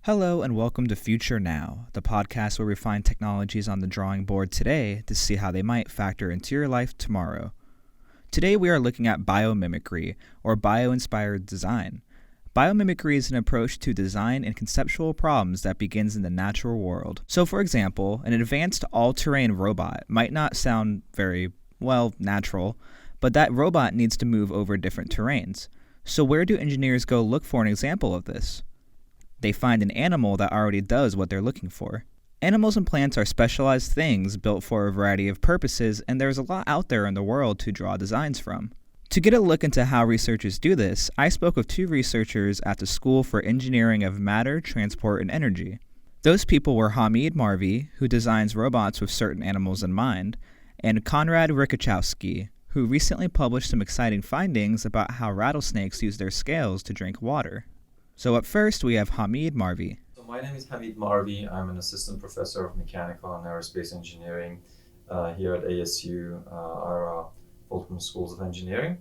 Hello and welcome to Future Now, the podcast where we find technologies on the drawing board today to see how they might factor into your life tomorrow. Today we are looking at biomimicry, or bio-inspired design. Biomimicry is an approach to design and conceptual problems that begins in the natural world. So for example, an advanced all-terrain robot might not sound very, natural, but that robot needs to move over different terrains. So where do engineers go look for an example of this? They find an animal that already does what they're looking for. Animals and plants are specialized things built for a variety of purposes, and there's a lot out there in the world to draw designs from. To get a look into how researchers do this, I spoke with two researchers at the School for Engineering of Matter, Transport, and Energy. Those people were Hamid Marvi, who designs robots with certain animals in mind, and Konrad Rykaczewski, who recently published some exciting findings about how rattlesnakes use their scales to drink water. So up first, we have Hamid Marvi. So my name is Hamid Marvi. I'm an assistant professor of mechanical and aerospace engineering here at ASU, our Fulton Schools of Engineering.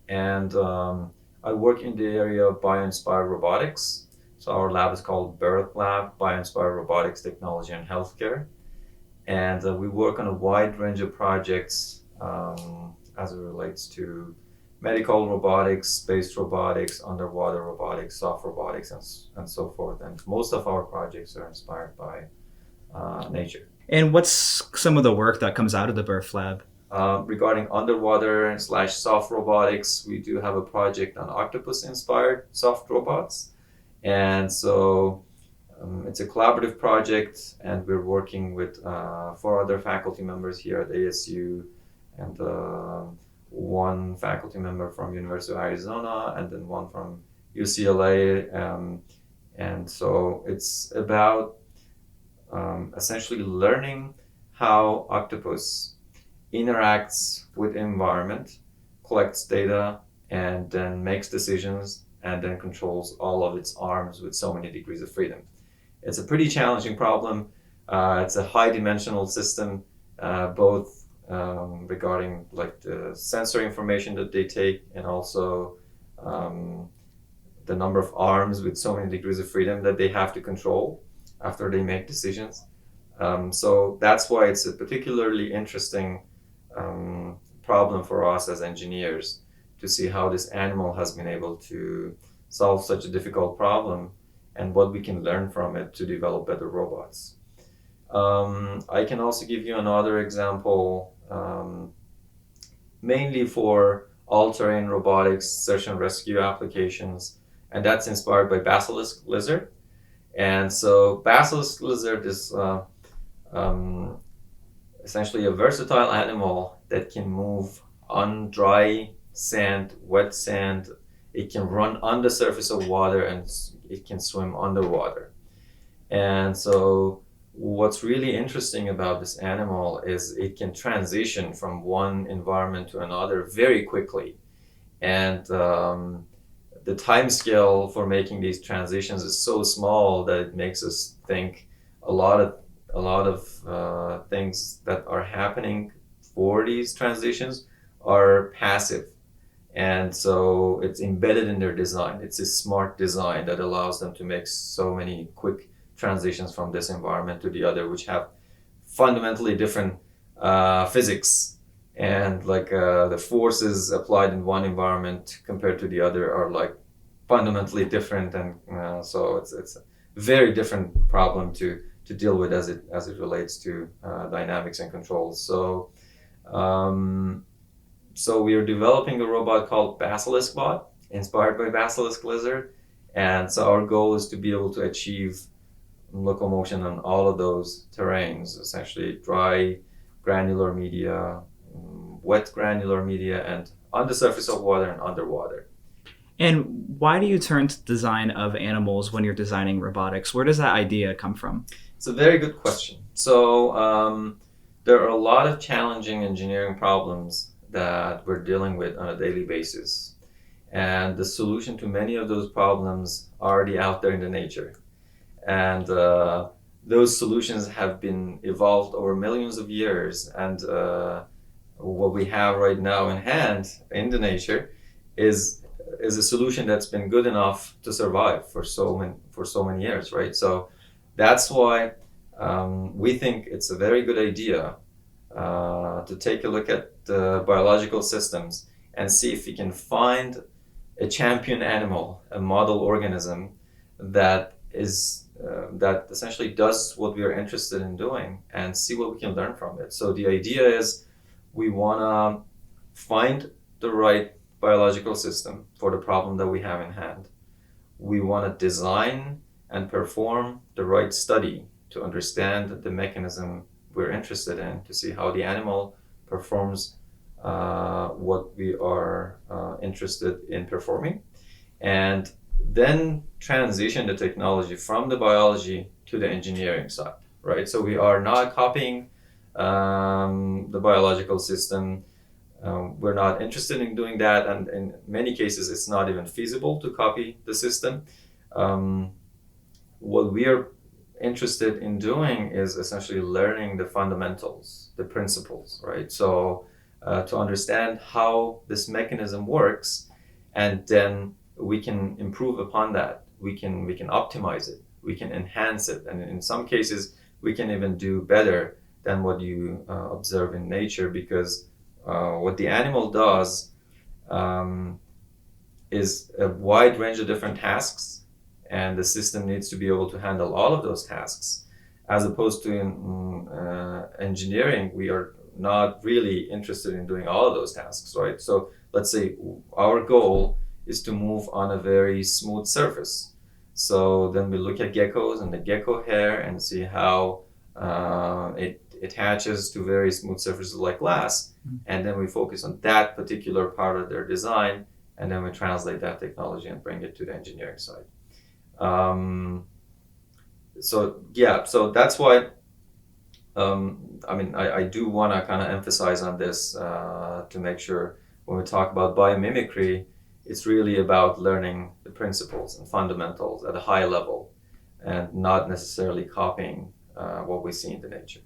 And I work in the area of bio-inspired robotics. So our lab is called BIRTH Lab, Bio-Inspired Robotics Technology and Healthcare. And we work on a wide range of projects as it relates to medical robotics, space robotics, underwater robotics, soft robotics, and so forth. And most of our projects are inspired by nature. And what's some of the work that comes out of the BIRTH Lab? Regarding underwater / soft robotics, we do have a project on octopus-inspired soft robots. And so it's a collaborative project, and we're working with 4 other faculty members here at ASU, and one faculty member from University of Arizona, and then one from UCLA. And so it's about essentially learning how octopus interacts with environment, collects data, and then makes decisions, and then controls all of its arms with so many degrees of freedom. It's a pretty challenging problem. It's a high-dimensional system, both regarding the sensor information that they take, and also the number of arms with so many degrees of freedom that they have to control after they make decisions. So that's why it's a particularly interesting problem for us as engineers to see how this animal has been able to solve such a difficult problem and what we can learn from it to develop better robots. I can also give you another example, mainly for all-terrain robotics, search and rescue applications, and that's inspired by Basilisk Lizard. And so Basilisk Lizard is essentially a versatile animal that can move on dry sand, wet sand. It can run on the surface of water, and it can swim underwater. And so what's really interesting about this animal is it can transition from one environment to another very quickly. And the time scale for making these transitions is so small that it makes us think a lot of things that are happening for these transitions are passive. And so it's embedded in their design. It's a smart design that allows them to make so many quick transitions from this environment to the other, which have fundamentally different physics, and the forces applied in one environment compared to the other are fundamentally different, and so it's a very different problem to deal with as it relates to dynamics and controls. So we are developing a robot called Basilisk Bot, inspired by Basilisk Lizard, and so our goal is to be able to achieve locomotion on all of those terrains, essentially dry granular media, wet granular media, and on the surface of water and underwater. And why do you turn to design of animals when you're designing robotics? Where does that idea come from? It's a very good question. So there are a lot of challenging engineering problems that we're dealing with on a daily basis. And the solution to many of those problems are already out there in the nature. And those solutions have been evolved over millions of years. And what we have right now in hand in the nature is is a solution that's been good enough to survive for so many years, right? So that's why we think it's a very good idea to take a look at the biological systems and see if we can find a champion animal, a model organism that is that essentially does what we are interested in doing, and see what we can learn from it. So the idea is we want to find the right biological system for the problem that we have in hand. We want to design and perform the right study to understand the mechanism we're interested in, to see how the animal performs what we are interested in performing, and then transition the technology from the biology to the engineering side, right? So we are not copying the biological system. We're not interested in doing that, and in many cases it's not even feasible to copy the system. What we are interested in doing is essentially learning the fundamentals, the principles, right? So to understand how this mechanism works, and then we can improve upon that. We can optimize it. We can enhance it, and in some cases we can even do better than what you observe in nature, because what the animal does is a wide range of different tasks, and the system needs to be able to handle all of those tasks. As opposed to in engineering, we are not really interested in doing all of those tasks, right? So let's say our goal is to move on a very smooth surface. So then we look at geckos and the gecko hair and see how it attaches to very smooth surfaces like glass. And then we focus on that particular part of their design, and then we translate that technology and bring it to the engineering side. So that's why I do want to kind of emphasize on this to make sure when we talk about biomimicry, it's really about learning the principles and fundamentals at a high level, and not necessarily copying what we see in the nature.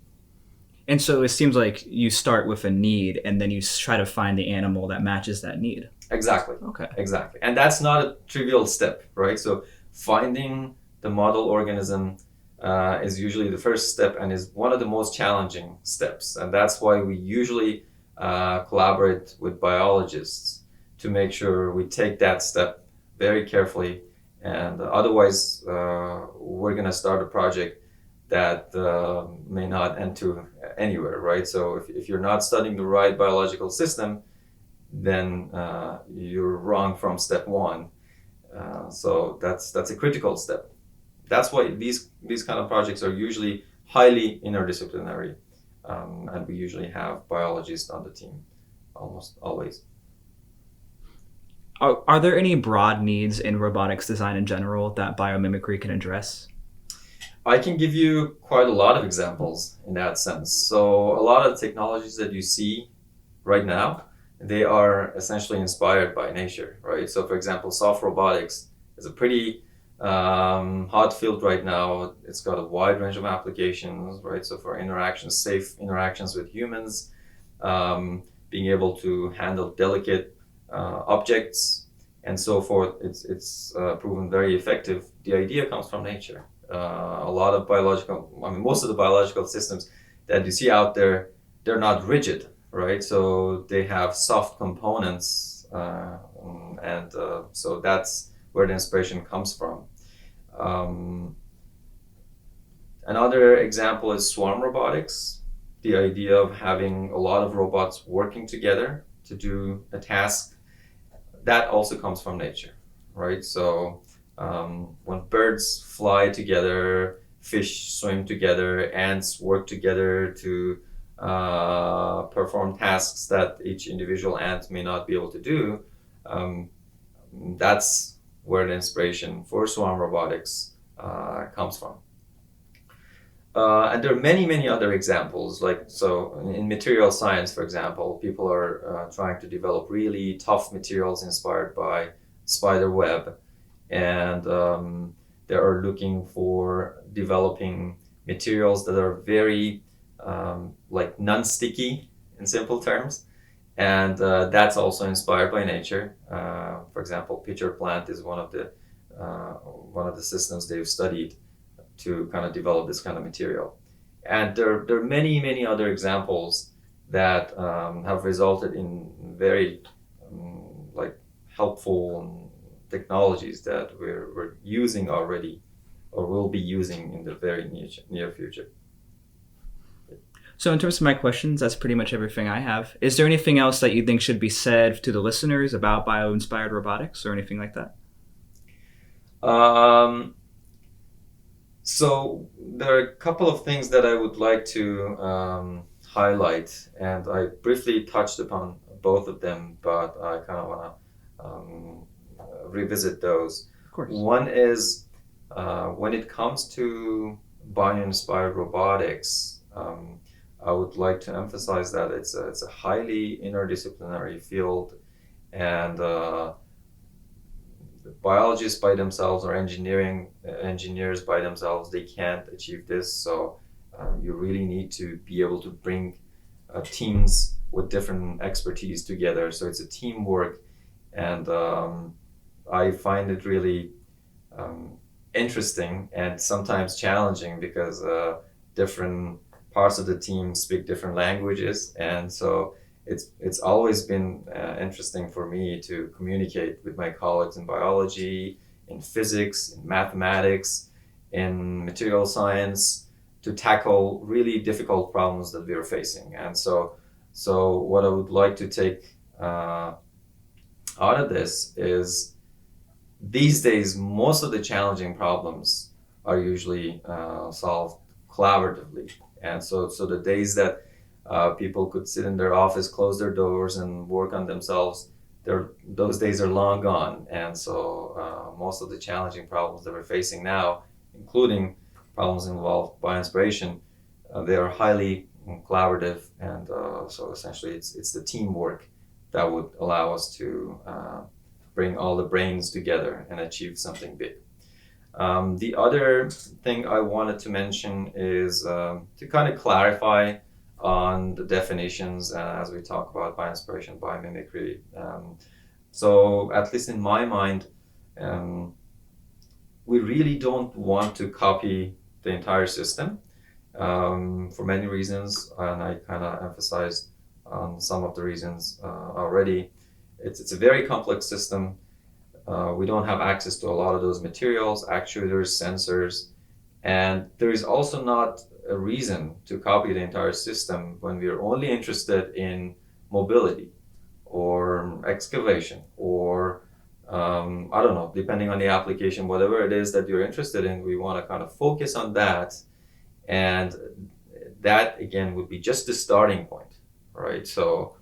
And so it seems like you start with a need, and then you try to find the animal that matches that need. Exactly. Okay. Exactly. And that's not a trivial step, right? So finding the model organism is usually the first step, and is one of the most challenging steps. And that's why we usually collaborate with biologists to make sure we take that step very carefully. And otherwise, we're going to start a project that may not end to anywhere, right? So if you're not studying the right biological system, then you're wrong from step one. So that's a critical step. That's why these kind of projects are usually highly interdisciplinary, and we usually have biologists on the team, almost always. Are there any broad needs in robotics design in general that biomimicry can address? I can give you quite a lot of examples in that sense. So a lot of the technologies that you see right now, they are essentially inspired by nature, right? So for example, soft robotics is a pretty hot field right now. It's got a wide range of applications, right? So for interactions, safe interactions with humans, being able to handle delicate objects and so forth, it's proven very effective. The idea comes from nature. A lot of most of the biological systems that you see out there, they're not rigid, right? So they have soft components, and so that's where the inspiration comes from. Another example is swarm robotics, the idea of having a lot of robots working together to do a task. That also comes from nature, right? So when birds fly together, fish swim together, ants work together to perform tasks that each individual ant may not be able to do, that's where the inspiration for swarm robotics comes from. And there are many, many other examples. So in material science, for example, people are trying to develop really tough materials inspired by spider web. And they are looking for developing materials that are very non-sticky, in simple terms, and that's also inspired by nature. For example, pitcher plant is one of the systems they've studied to kind of develop this kind of material. And there are many other examples that have resulted in very like helpful technologies that we're using already or will be using in the very near future. So in terms of my questions, that's pretty much everything I have. Is there anything else that you think should be said to the listeners about bio-inspired robotics or anything like that? So there are a couple of things that I would like to highlight, and I briefly touched upon both of them, but I kind of want to revisit those. Of course. One is when it comes to bio-inspired robotics, I would like to emphasize that it's a highly interdisciplinary field, and biologists by themselves or engineers by themselves, they can't achieve this. So you really need to be able to bring teams with different expertise together. So it's a teamwork, and I find it really interesting and sometimes challenging because different parts of the team speak different languages, and so it's always been interesting for me to communicate with my colleagues in biology, in physics, in mathematics, in material science, to tackle really difficult problems that we are facing. And so what I would like to take out of this is, these days most of the challenging problems are usually solved collaboratively. And so the days that people could sit in their office, close their doors, and work on themselves, those days are long gone. And so most of the challenging problems that we're facing now, including problems involved by inspiration, they are highly collaborative. And so essentially it's the teamwork that would allow us to bring all the brains together and achieve something big. The other thing I wanted to mention is to kind of clarify on the definitions as we talk about bio-inspiration, biomimicry. So at least in my mind, we really don't want to copy the entire system for many reasons, and I kind of emphasized on some of the reasons already. It's a very complex system. We don't have access to a lot of those materials, actuators, sensors, and there is also not a reason to copy the entire system when we are only interested in mobility or excavation or I don't know, depending on the application, whatever it is that you're interested in, we want to kind of focus on that. And that again would be just the starting point, right? So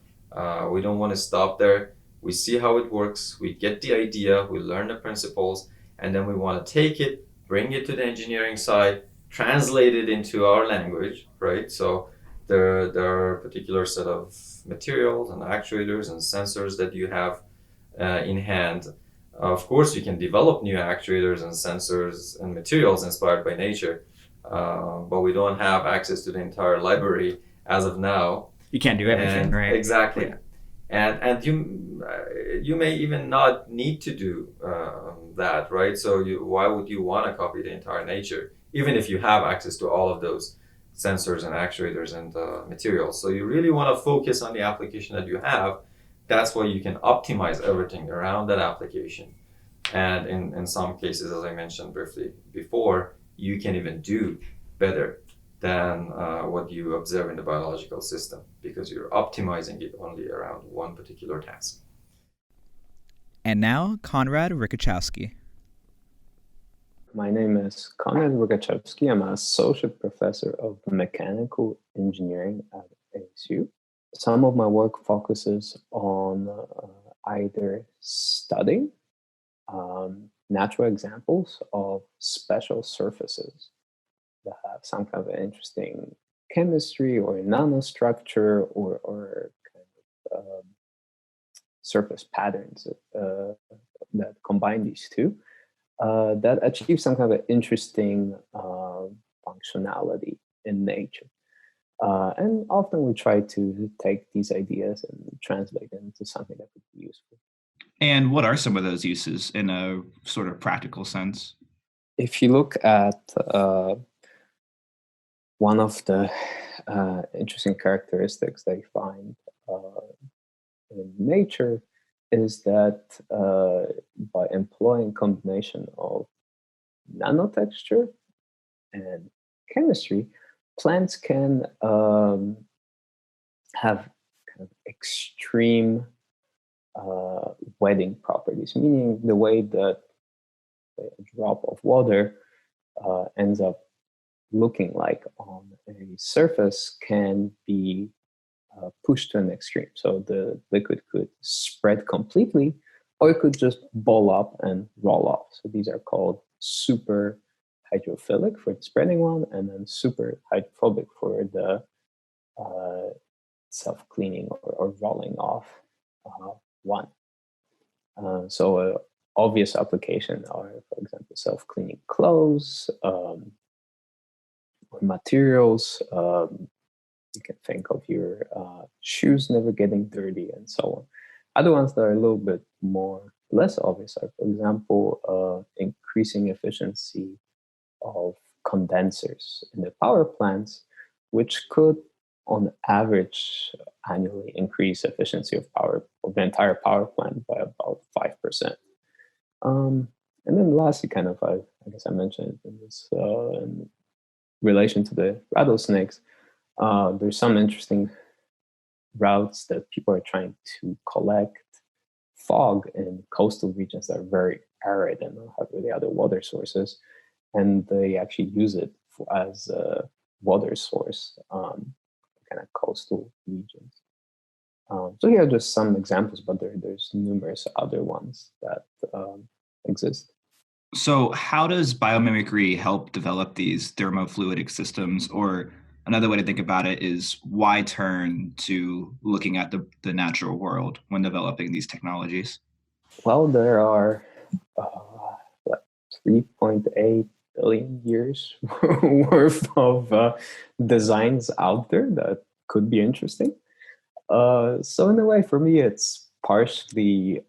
we don't want to stop there. We see how it works, we get the idea, we learn the principles, and then we want to take it, bring it to the engineering side, translate it into our language, right? So there are a particular set of materials and actuators and sensors that you have in hand. Of course, you can develop new actuators and sensors and materials inspired by nature, but we don't have access to the entire library as of now. You can't do everything, right? Exactly. Yeah. And you may even not need to do that, right? So why would you want to copy the entire nature, even if you have access to all of those sensors and actuators and materials? So you really want to focus on the application that you have. That's why you can optimize everything around that application. And in some cases, as I mentioned briefly before, you can even do better than what you observe in the biological system, because you're optimizing it only around one particular task. And now, Konrad Rykaczewski. My name is Konrad Rykaczewski. I'm an associate professor of mechanical engineering at ASU. Some of my work focuses on either studying natural examples of special surfaces that have some kind of interesting chemistry or nanostructure or kind of surface patterns that combine these two that achieve some kind of interesting functionality in nature. And often we try to take these ideas and translate them into something that could be useful. And what are some of those uses in a sort of practical sense? If you look at one of the interesting characteristics they find in nature is that by employing combination of nanotexture and chemistry, plants can have kind of extreme wetting properties, meaning the way that a drop of water ends up looking like on a surface can be pushed to an extreme. So the liquid could spread completely, or it could just ball up and roll off. So these are called super hydrophilic for the spreading one, and then super hydrophobic for the self-cleaning or rolling off one. So obvious application are, for example, self-cleaning clothes or materials. You can think of your shoes never getting dirty and so on. Other ones that are a little bit less obvious are, for example, increasing efficiency of condensers in the power plants, which could, on average, annually increase efficiency of the entire power plant by about 5%. And then lastly, kind of, I guess I mentioned in this in relation to the rattlesnakes, there's some interesting routes that people are trying to collect fog in coastal regions that are very arid and don't have really other water sources, and they actually use it as a water source, kind of coastal regions. So here are just some examples, but there's numerous other ones that exist. So how does biomimicry help develop these thermofluidic systems? Or another way to think about it is, why turn to looking at the natural world when developing these technologies? Well, there are 3.8 billion years worth of designs out there that could be interesting. So in a way, for me, it's partially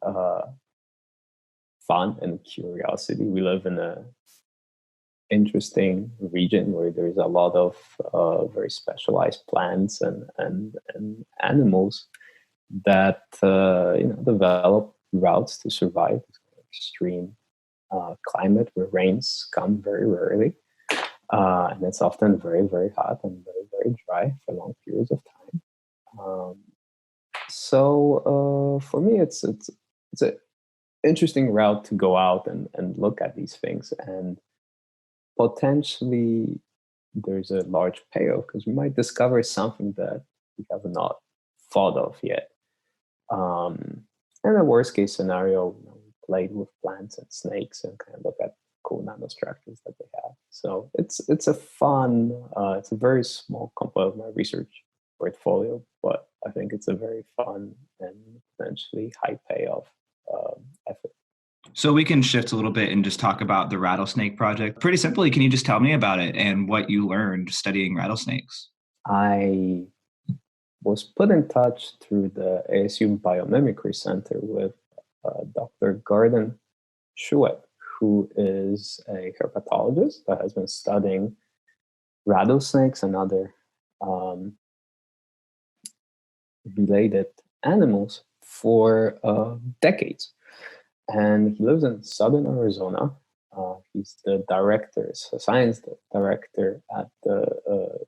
fun and curiosity. We live in a interesting region where there's a lot of very specialized plants and animals that develop routes to survive extreme climate where rains come very rarely, and it's often very, very hot and very, very dry for long periods of time. So for me, it's an interesting route to go out and look at these things, and potentially there's a large payoff because we might discover something that we have not thought of yet. And the worst case scenario, we played with plants and snakes and kind of look at cool nanostructures that they have. So it's a fun, it's a very small component of my research portfolio, but I think it's a very fun and potentially high payoff effort. So we can shift a little bit and just talk about the rattlesnake project. Pretty simply, can you just tell me about it and what you learned studying rattlesnakes? I was put in touch through the ASU Biomimicry Center with Dr. Garden Schuet, who is a herpetologist that has been studying rattlesnakes and other related animals for decades. And he lives in southern Arizona. He's the science director at the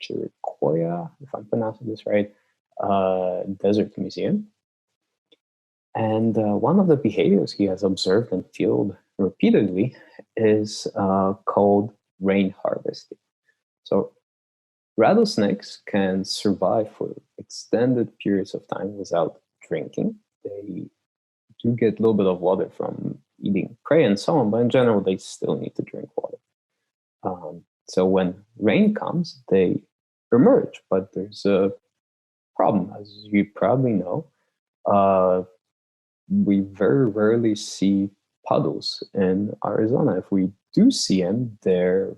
Chiriquoya, if I'm pronouncing this right, Desert Museum. And one of the behaviors he has observed in field repeatedly is called rain harvesting. So rattlesnakes can survive for extended periods of time without drinking. They do get a little bit of water from eating prey and so on, but in general, they still need to drink water. So when rain comes, they emerge, but there's a problem. As you probably know, we very rarely see puddles in Arizona. If we do see them, they're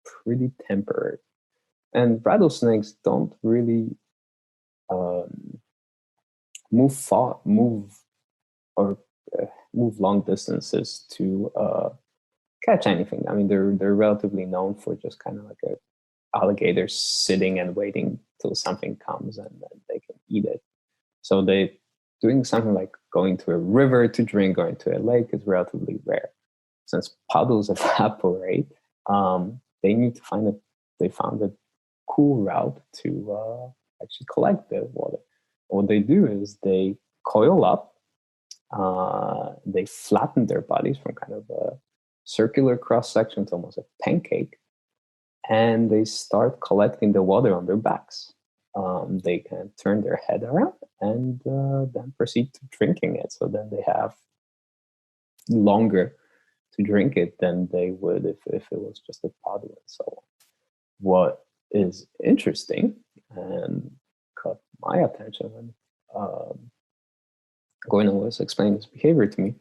pretty temporary. And rattlesnakes don't really move or move long distances to catch anything. I mean, they're relatively known for just kind of like a alligator sitting and waiting till something comes and then they can eat it. So they doing something like going to a river to drink, going to a lake is relatively rare. Since puddles evaporate, they need to find they found a cool route to actually collect the water. What they do is they coil up, they flatten their bodies from kind of a circular cross section to almost a pancake, and they start collecting the water on their backs. They can turn their head around and then proceed to drinking it. So then they have longer to drink it than they would if it was just a puddle and so on. What is interesting and caught my attention when Goina was explaining this behavior to me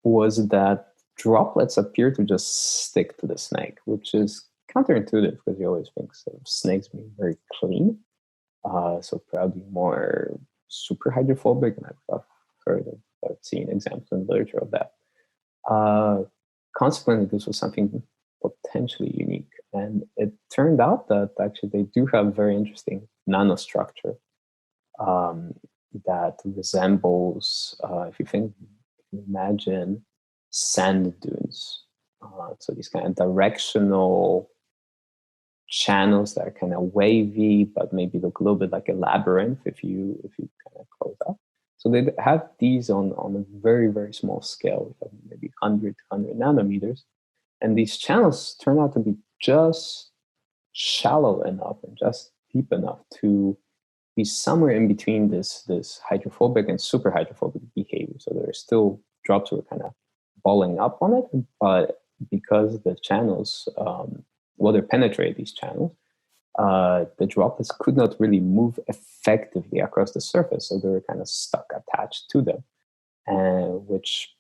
was that droplets appear to just stick to the snake, which is counterintuitive because you always think of snakes being very clean, so probably more super hydrophobic, and I've seen examples in literature of that. Consequently, this was something potentially unique, and it turned out that actually they do have very interesting nanostructure that resembles, if you imagine sand dunes. So these kind of directional channels that are kind of wavy, but maybe look a little bit like a labyrinth if you kind of close up. So they have these on a very, very small scale, maybe 100 nanometers. And these channels turn out to be just shallow enough and just deep enough to be somewhere in between this hydrophobic and super hydrophobic behavior. So there are still drops who are kind of balling up on it, but because the channels, water penetrate these channels, the droplets could not really move effectively across the surface, so they were kind of stuck attached to them, which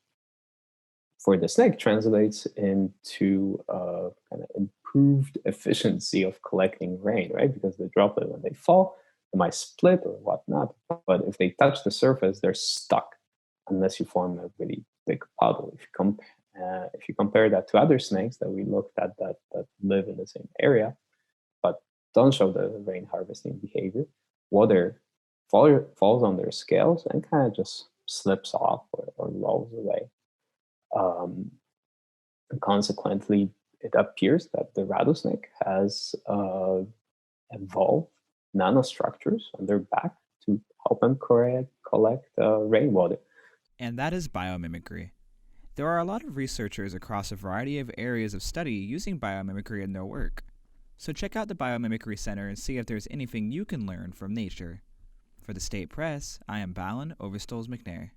for the snake translates into kind of improved efficiency of collecting rain, right? Because the droplet, when they fall, they might split or whatnot, but if they touch the surface, they're stuck unless you form a really big puddle. If you compare that to other snakes that we looked at that live in the same area, but don't show the rain harvesting behavior, water falls on their scales and kind of just slips off or rolls away. And consequently, it appears that the rattlesnake has evolved nanostructures on their back to help them collect rainwater. And that is biomimicry. There are a lot of researchers across a variety of areas of study using biomimicry in their work. So check out the Biomimicry Center and see if there's anything you can learn from nature. For the State Press, I am Balin Overstolz-McNair.